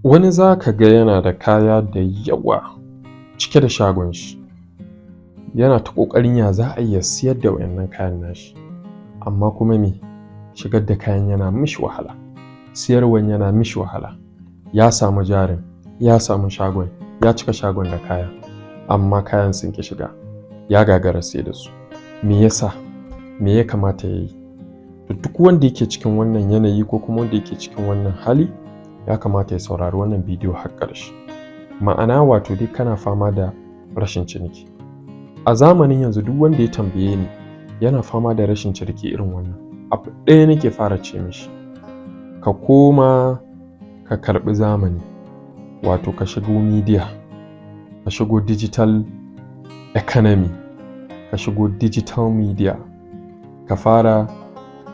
Wani za ka ga yana da kaya da yawa cike da shagon shi, yana ta ƙoƙarin ya za a iya siyar da waɗannan kayan nashi, amma kuma shigar da kayan yana mishi wahala, siyarwan yana mishi wahala. Ya samu jarin, ya samu shagon, ya cika shagon da kaya, amma kayan sun ƙi shiga, ya gagara sai da su. Me yasa? Me ya kamata ya yi? Duk wanda yake cikin wannan yanayi ko kuma wanda yake cikin wannan hali, ya kamata ya saurari wannan bidiyo har ƙarshe. Ma'ana wato dai kana fama da rashin ciniki. A zamanin yanzu duk wanda ya tambaye ni yana fama da rashin ciniki irin wannan, abu ɗaya nake fara ce mishi, ka koma ka karɓi zamani, wato ka shigo media, ka shigo digital economy, ka shigo digital media, ka fara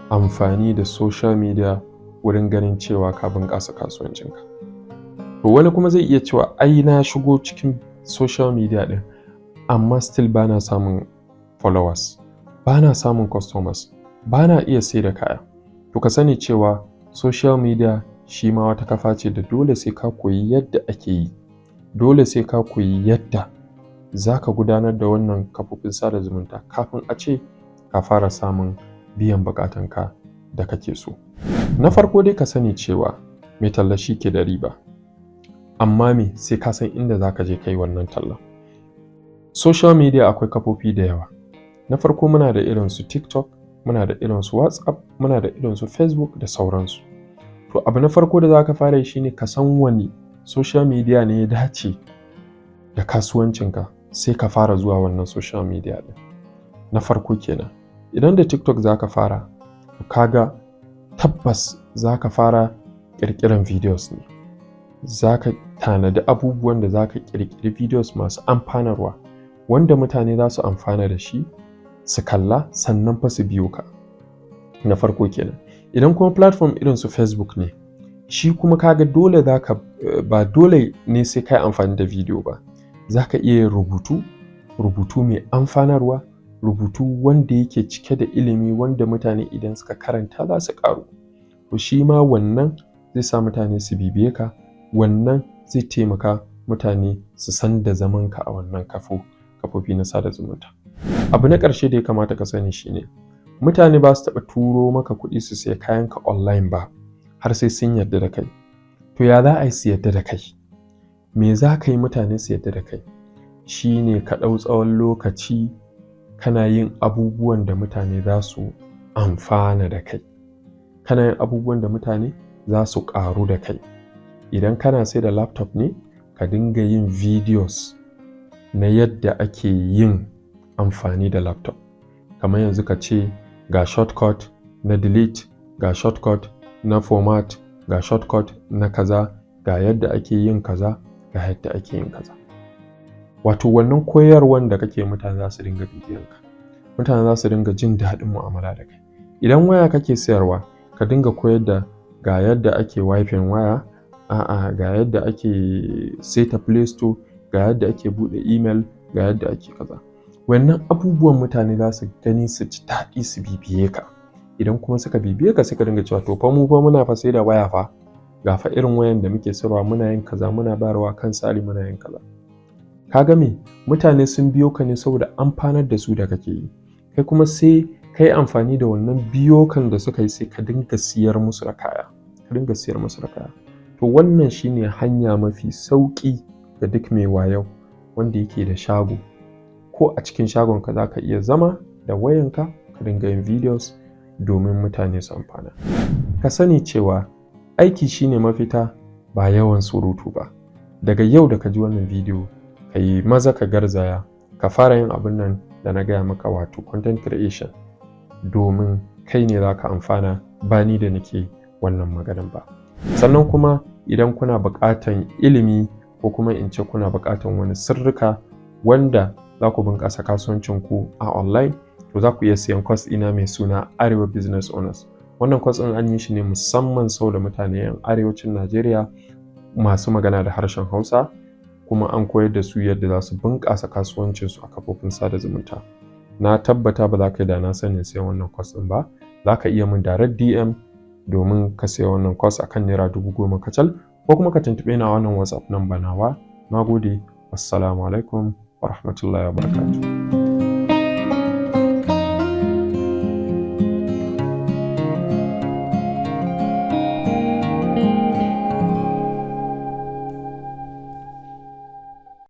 amfani da social media wurin ganin cewa ka bunƙasa kasuwancinka. To wani kuma zai iya cewa ai na shigo cikin social media ɗin, amma still bana samun followers, bana samun customers, bana iya sai da kaya. To ka sani cewa social media shi ma wata kafa ce da dole sai ka koyi yadda ake yi, dole sai ka koyi yadda za ka gudanar da wannan kafofin sada zumunta kafin a ce ka fara samun biyan buƙatunka da kake so. Na farko dai ka sani cewa mai talla shi ke da riba, amma sai ka san inda za ka je kai wannan talla. Social media akwai kafofi da yawa. Na farko muna da irin su TikTok, muna da irin su WhatsApp, muna da irin su Facebook da sauransu. To abu na farko da za ka fara yi shine ka san wani social media ne ya dace da kasuwancinka, sai ka fara zuwa wannan social media ɗin. Na farko kenan. Idan da TikTok za ka fara, kaga tabbas za ka fara ƙirƙiran videos ne. Za ka tanadi abubuwan da za ka ƙirƙiri videos masu amfanarwa, wanda mutane za su amfana da shi, su kalla sannan fa su biyo ka. Na farko kenan. Idan kuma platform irin su Facebook ne, shi kuma kaga dole ba dole ne sai ka yi amfani da video ba. Za ka iya yin rubutu mai amfanarwa, rubutu wanda yake cike da ilimi, wanda mutane idan suka karanta za su ƙaru. To shi ma wannan zai sa mutane su bibiye ka, wannan zai taimaka mutane su san da zamanka a wannan kafofi na sada zumunta. Abu na ƙarshe da ya kamata ka sani shine, mutane ba su taɓa turo maka kuɗi su sai kayanka online ba har sai sun yarda da kai. To ya za a yi su yarda da kai? Me za ka yi mutane su yarda da kai? Shi ne ka ɗau tsawon lokaci kana yin abubuwan da mutane za su amfana da kai, kana yin abubuwan da mutane za su ƙaru da kai. Idan kana sai da laptop ne, ka dinga yin videos na yadda ake yin amfani da laptop. Kamar yanzu ka ce ga shortcut na delete, ga shortcut na format, ga shortcut na kaza, ga yadda ake yin kaza, ga yadda ake yin kaza. Wato wannan koyarwan da kake mutane za su dinga bibiyanka, mutane za su dinga jin daɗin mu'amala da kai. Idan waya kake sayarwa, ka dinga koyar da ga yadda ake wifin waya, ga yadda ake seta Play Store, ga yadda ake buɗe email, ga yadda ake kaza. Wannan abubuwan mutane za su gani su ji daɗi su bibiye ka. Idan kuma suka bibiye ka sai ka dinga cewa to fa mu fa muna fa sai da waya fa, ga fa irin wayan da muke sayarwa, muna yin kaza, muna bayarwa kan tsari, muna yin kaza. Ka ga mutane sun biyo ka ne saboda amfanar da su da kake yi. Kai kuma sai ka yi amfani da wannan biyo kan da suka yi sai ka dinga siyar musu da kaya, ka dinga siyar musu da kaya. To wannan shine hanya mafi sauƙi ga duk mai wayo wanda yake da shago. Ko a cikin shagonka za ka iya zama da wayanka ka dinga yin videos domin mutane su amfana. Ka sani cewa aiki shine mafita, ba yawan surutu ba. Daga yau da ka ji wannan bidiyo, ka yi maza ka garzaya ka fara yin abin nan da na gaya maka, wato content creation, domin kai ne za ka amfana, ba ni da nake wannan maganan ba. Sannan kuma idan kuna buƙatan ilimi ko kuma in ce kuna buƙatan wani sirrika wanda za ku bunƙasa kasuwancinku a online, to za ku iya siyan course ina mai suna Arewa Business Owners. Wannan course ɗin an yi shi ne musamman saboda mutane 'yan arewacin Najeriya masu magana da harshen Hausa, kuma an koyar da su yadda za su bunƙasa kasuwancinsu a kafofin sada zumunta. Na tabbata ba za ka yi da na sanin sayan wannan course ɗin ba. Za ka iya min direct DM domin ka siya wannan course akan Naira 10,000 kacal, ko kuma ka tuntuɓe ni a wannan WhatsApp number nawa. Na gode. Assalamu alaikum wa rahmatullahi wa barakatuh.